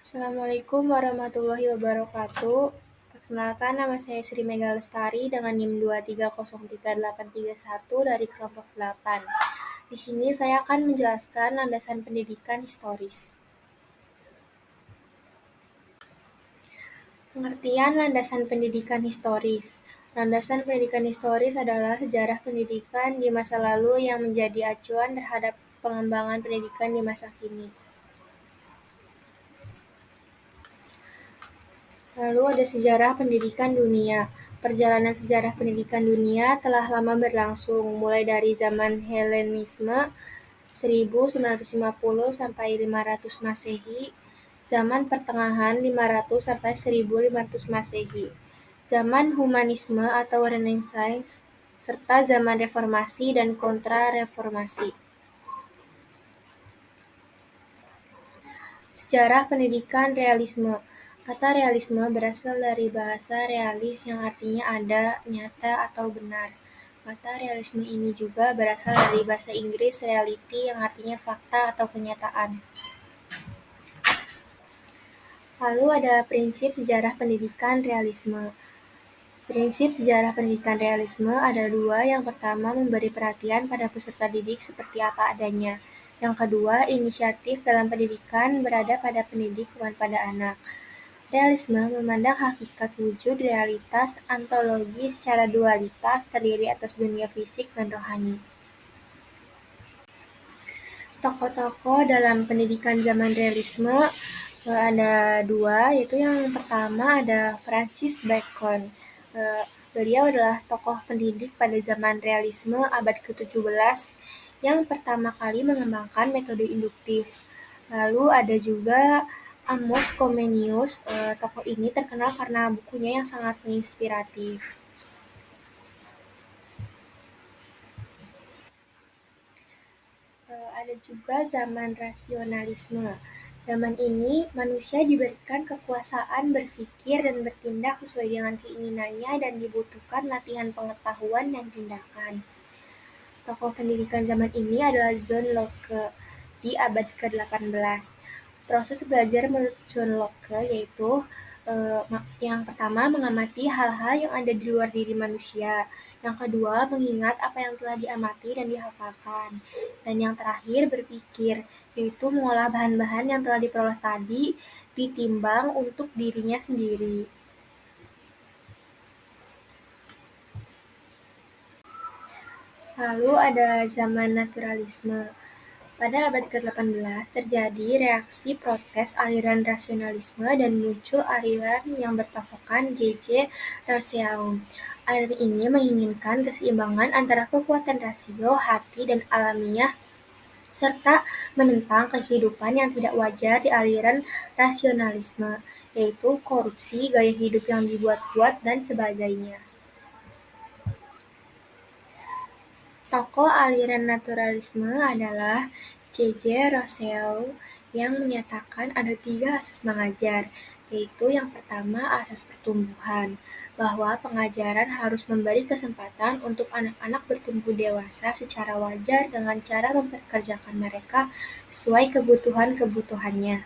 Assalamualaikum warahmatullahi wabarakatuh. Perkenalkan, nama saya Sri Mega Lestari dengan NIM 2303831 dari kelompok 8. Di sini saya akan menjelaskan landasan pendidikan historis. Pengertian landasan pendidikan historis. Landasan pendidikan historis adalah sejarah pendidikan di masa lalu yang menjadi acuan terhadap pengembangan pendidikan di masa kini. Lalu ada sejarah pendidikan dunia. Perjalanan sejarah pendidikan dunia telah lama berlangsung, mulai dari zaman Helenisme 1950 sampai 500 Masehi, zaman Pertengahan 500 sampai 1500 Masehi, zaman Humanisme atau Renaissance, serta zaman Reformasi dan Kontra-Reformasi. Sejarah pendidikan realisme. Kata realisme berasal dari bahasa realis yang artinya ada, nyata, atau benar. Kata realisme ini juga berasal dari bahasa Inggris reality yang artinya fakta atau kenyataan. Lalu ada prinsip sejarah pendidikan realisme. Prinsip sejarah pendidikan realisme ada dua. Yang pertama, memberi perhatian pada peserta didik seperti apa adanya. Yang kedua, inisiatif dalam pendidikan berada pada pendidik, bukan pada anak. Realisme memandang hakikat wujud realitas ontologi secara dualitas terdiri atas dunia fisik dan rohani. Tokoh-tokoh dalam pendidikan zaman realisme ada dua, yaitu yang pertama ada Francis Bacon. Beliau adalah tokoh pendidik pada zaman realisme abad ke-17 yang pertama kali mengembangkan metode induktif. Lalu ada juga Amos Comenius. Tokoh ini terkenal karena bukunya yang sangat inspiratif. Ada juga zaman rasionalisme. Zaman ini, manusia diberikan kekuasaan berpikir dan bertindak sesuai dengan keinginannya dan dibutuhkan latihan pengetahuan dan tindakan. Tokoh pendidikan zaman ini adalah John Locke di abad ke-18. Proses belajar menurut John Locke yaitu yang pertama, mengamati hal-hal yang ada di luar diri manusia. Yang kedua, mengingat apa yang telah diamati dan dihafalkan. Dan yang terakhir, berpikir, yaitu mengolah bahan-bahan yang telah diperoleh tadi, ditimbang untuk dirinya sendiri. Lalu ada zaman naturalisme. Pada abad ke-18 terjadi reaksi protes aliran rasionalisme dan muncul aliran yang berpatokan J.J. Rousseau. Aliran ini menginginkan keseimbangan antara kekuatan rasio, hati, dan alamiah, serta menentang kehidupan yang tidak wajar di aliran rasionalisme, yaitu korupsi, gaya hidup yang dibuat-buat, dan sebagainya. Tokoh aliran naturalisme adalah J.J. Rousseau yang menyatakan ada 3 asas mengajar, yaitu yang pertama asas pertumbuhan, bahwa pengajaran harus memberi kesempatan untuk anak-anak bertumbuh dewasa secara wajar dengan cara memperkerjakan mereka sesuai kebutuhan-kebutuhannya.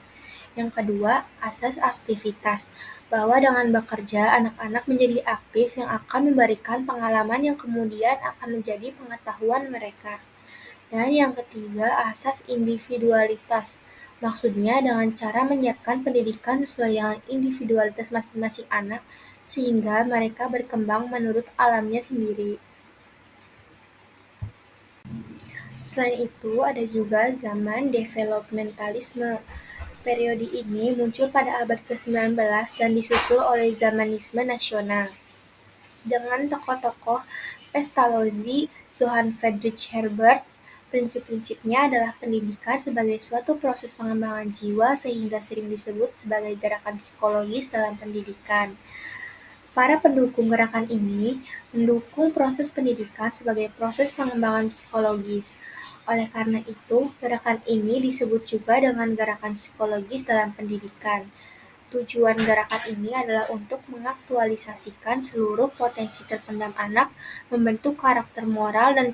Yang kedua, asas aktivitas, bahwa dengan bekerja, anak-anak menjadi aktif yang akan memberikan pengalaman yang kemudian akan menjadi pengetahuan mereka. Dan yang ketiga, asas individualitas, maksudnya dengan cara menyiapkan pendidikan sesuai dengan individualitas masing-masing anak, sehingga mereka berkembang menurut alamnya sendiri. Selain itu, ada juga zaman developmentalisme. Periode ini muncul pada abad ke-19 dan disusul oleh zamanisme nasional, dengan tokoh-tokoh Pestalozzi, Johann Friedrich Herbert. Prinsip-prinsipnya adalah pendidikan sebagai suatu proses pengembangan jiwa sehingga sering disebut sebagai gerakan psikologis dalam pendidikan. Para pendukung gerakan ini mendukung proses pendidikan sebagai proses pengembangan psikologis. Oleh karena itu, gerakan ini disebut juga dengan gerakan psikologis dalam pendidikan. Tujuan gerakan ini adalah untuk mengaktualisasikan seluruh potensi terpendam anak, membentuk karakter moral dan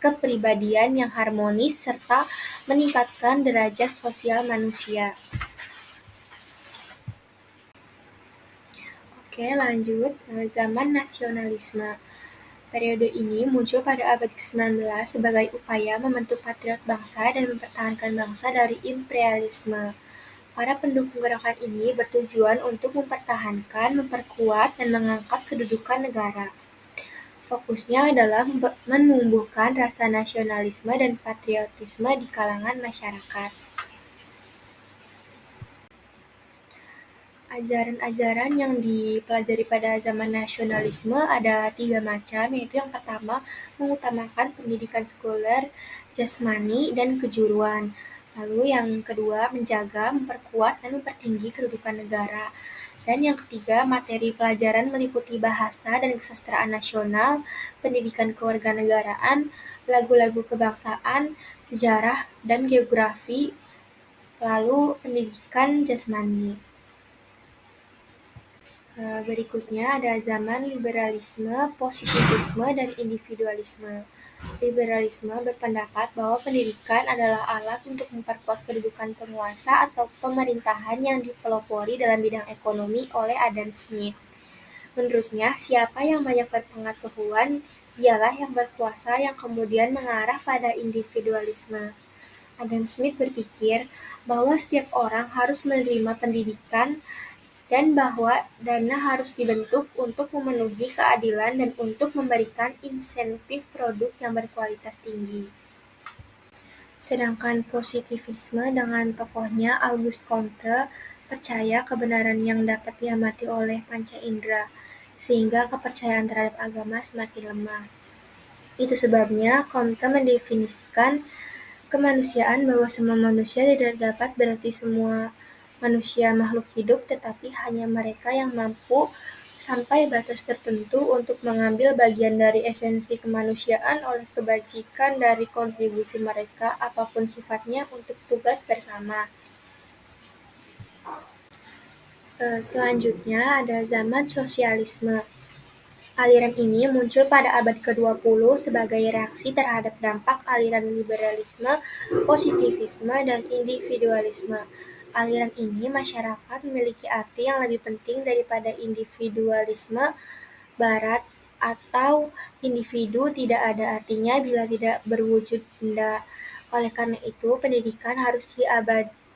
kepribadian yang harmonis, serta meningkatkan derajat sosial manusia. Oke, lanjut. Zaman nasionalisme. Periode ini muncul pada abad ke-19 sebagai upaya membentuk patriot bangsa dan mempertahankan bangsa dari imperialisme. Para pendukung gerakan ini bertujuan untuk mempertahankan, memperkuat, dan mengangkat kedudukan negara. Fokusnya adalah menumbuhkan rasa nasionalisme dan patriotisme di kalangan masyarakat. Ajaran-ajaran yang dipelajari pada zaman nasionalisme ada 3 macam, yaitu yang pertama, mengutamakan pendidikan sekuler, jasmani, dan kejuruan. Lalu yang kedua, menjaga, memperkuat, dan mempertinggi kedudukan negara. Dan yang ketiga, materi pelajaran meliputi bahasa dan kesastraan nasional, pendidikan kewarganegaraan, lagu-lagu kebangsaan, sejarah, dan geografi, lalu pendidikan jasmani. Berikutnya ada zaman liberalisme, positivisme, dan individualisme. Liberalisme berpendapat bahwa pendidikan adalah alat untuk memperkuat kedudukan penguasa atau pemerintahan yang dipelopori dalam bidang ekonomi oleh Adam Smith. Menurutnya, siapa yang banyak berpengetahuan dialah yang berkuasa, yang kemudian mengarah pada individualisme. Adam Smith berpikir bahwa setiap orang harus menerima pendidikan dan bahwa dana harus dibentuk untuk memenuhi keadilan dan untuk memberikan insentif produk yang berkualitas tinggi. Sedangkan positivisme dengan tokohnya Auguste Comte percaya kebenaran yang dapat diamati oleh panca indera, sehingga kepercayaan terhadap agama semakin lemah. Itu sebabnya Comte mendefinisikan kemanusiaan bahwa semua manusia tidak dapat berarti semua manusia makhluk hidup, tetapi hanya mereka yang mampu sampai batas tertentu untuk mengambil bagian dari esensi kemanusiaan oleh kebajikan dari kontribusi mereka, apapun sifatnya, untuk tugas bersama. Selanjutnya ada zaman sosialisme. Aliran ini muncul pada abad ke-20 sebagai reaksi terhadap dampak aliran liberalisme, positivisme, dan individualisme. Aliran ini masyarakat memiliki arti yang lebih penting daripada individualisme barat, atau individu tidak ada artinya bila tidak berwujud benda. Oleh karena itu, pendidikan harus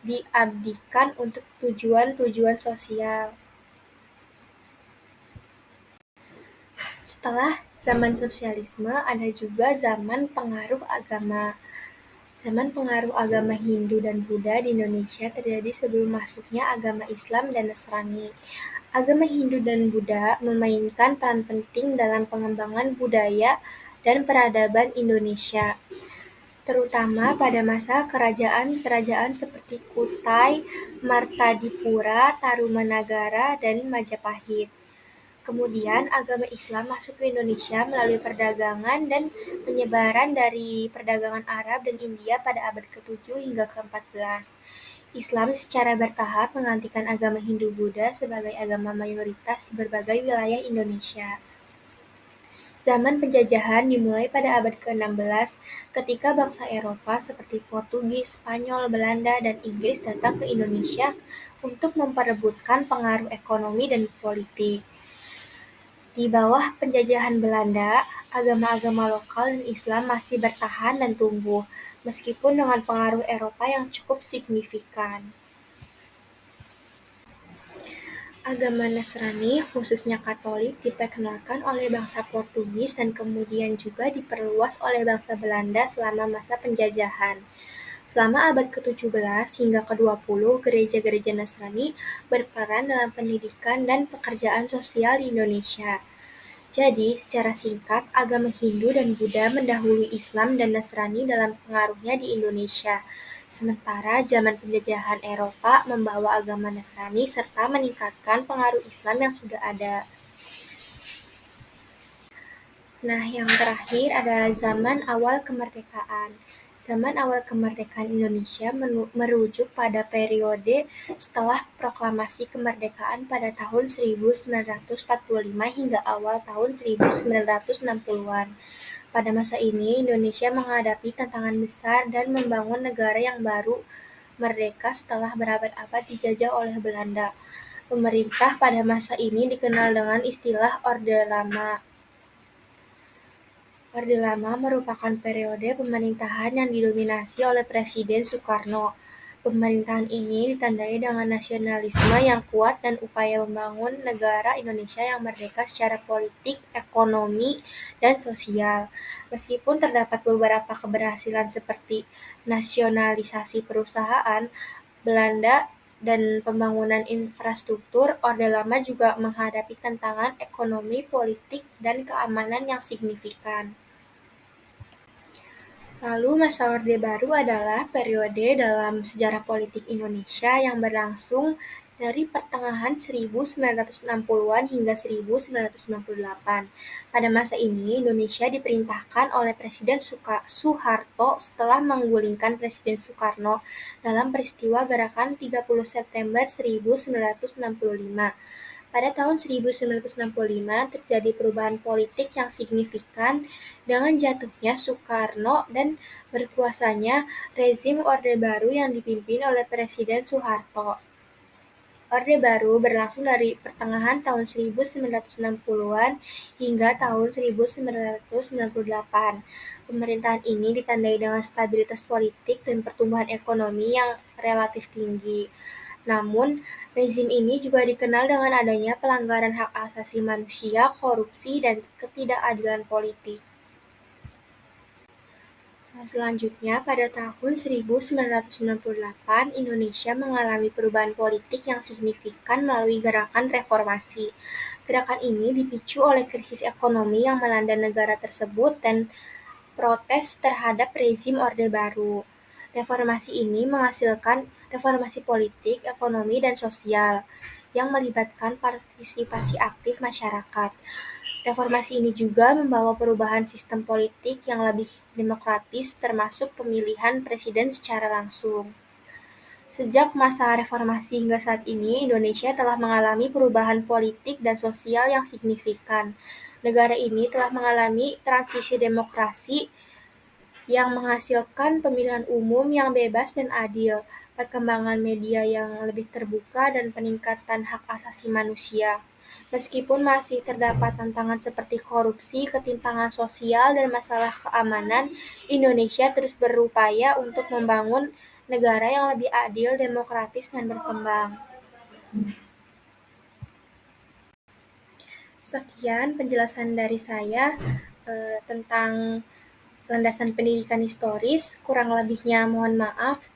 diabdikan untuk tujuan-tujuan sosial. Setelah zaman sosialisme, ada juga zaman pengaruh agama. Zaman pengaruh agama Hindu dan Buddha di Indonesia terjadi sebelum masuknya agama Islam dan Nasrani. Agama Hindu dan Buddha memainkan peran penting dalam pengembangan budaya dan peradaban Indonesia, terutama pada masa kerajaan-kerajaan seperti Kutai, Martadipura, Tarumanagara, dan Majapahit. Kemudian agama Islam masuk ke Indonesia melalui perdagangan dan penyebaran dari perdagangan Arab dan India pada abad ke-7 hingga ke-14. Islam secara bertahap menggantikan agama Hindu-Buddha sebagai agama mayoritas di berbagai wilayah Indonesia. Zaman penjajahan dimulai pada abad ke-16 ketika bangsa Eropa seperti Portugis, Spanyol, Belanda, dan Inggris datang ke Indonesia untuk memperebutkan pengaruh ekonomi dan politik. Di bawah penjajahan Belanda, agama-agama lokal dan Islam masih bertahan dan tumbuh, meskipun dengan pengaruh Eropa yang cukup signifikan. Agama Nasrani, khususnya Katolik, diperkenalkan oleh bangsa Portugis dan kemudian juga diperluas oleh bangsa Belanda selama masa penjajahan. Selama abad ke-17 hingga ke-20, gereja-gereja Nasrani berperan dalam pendidikan dan pekerjaan sosial di Indonesia. Jadi, secara singkat, agama Hindu dan Buddha mendahului Islam dan Nasrani dalam pengaruhnya di Indonesia. Sementara zaman penjajahan Eropa membawa agama Nasrani serta meningkatkan pengaruh Islam yang sudah ada. Nah, yang terakhir adalah zaman awal kemerdekaan. Zaman awal kemerdekaan Indonesia merujuk pada periode setelah proklamasi kemerdekaan pada tahun 1945 hingga awal tahun 1960-an. Pada masa ini, Indonesia menghadapi tantangan besar dan membangun negara yang baru merdeka setelah berabad-abad dijajah oleh Belanda. Pemerintah pada masa ini dikenal dengan istilah Orde Lama. Orde Lama merupakan periode pemerintahan yang didominasi oleh Presiden Soekarno. Pemerintahan ini ditandai dengan nasionalisme yang kuat dan upaya membangun negara Indonesia yang merdeka secara politik, ekonomi, dan sosial. Meskipun terdapat beberapa keberhasilan seperti nasionalisasi perusahaan, Belanda dan pembangunan infrastruktur, Orde Lama juga menghadapi tantangan ekonomi, politik, dan keamanan yang signifikan. Lalu masa Orde Baru adalah periode dalam sejarah politik Indonesia yang berlangsung dari pertengahan 1960-an hingga 1998. Pada masa ini, Indonesia diperintahkan oleh Presiden Soeharto setelah menggulingkan Presiden Soekarno dalam peristiwa Gerakan 30 September 1965. Pada tahun 1965 terjadi perubahan politik yang signifikan dengan jatuhnya Soekarno dan berkuasanya rezim Orde Baru yang dipimpin oleh Presiden Soeharto. Orde Baru berlangsung dari pertengahan tahun 1960-an hingga tahun 1998. Pemerintahan ini ditandai dengan stabilitas politik dan pertumbuhan ekonomi yang relatif tinggi. Namun, rezim ini juga dikenal dengan adanya pelanggaran hak asasi manusia, korupsi, dan ketidakadilan politik. Selanjutnya, pada tahun 1998, Indonesia mengalami perubahan politik yang signifikan melalui gerakan reformasi. Gerakan ini dipicu oleh krisis ekonomi yang melanda negara tersebut dan protes terhadap rezim Orde Baru. Reformasi ini menghasilkan reformasi politik, ekonomi, dan sosial yang melibatkan partisipasi aktif masyarakat. Reformasi ini juga membawa perubahan sistem politik yang lebih demokratis, termasuk pemilihan presiden secara langsung. Sejak masa reformasi hingga saat ini, Indonesia telah mengalami perubahan politik dan sosial yang signifikan. Negara ini telah mengalami transisi demokrasi yang menghasilkan pemilihan umum yang bebas dan adil, perkembangan media yang lebih terbuka, dan peningkatan hak asasi manusia. Meskipun masih terdapat tantangan seperti korupsi, ketimpangan sosial, dan masalah keamanan, Indonesia terus berupaya untuk membangun negara yang lebih adil, demokratis, dan berkembang. Sekian penjelasan dari saya tentang landasan pendidikan historis. Kurang lebihnya mohon maaf.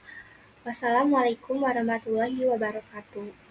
Wassalamualaikum warahmatullahi wabarakatuh.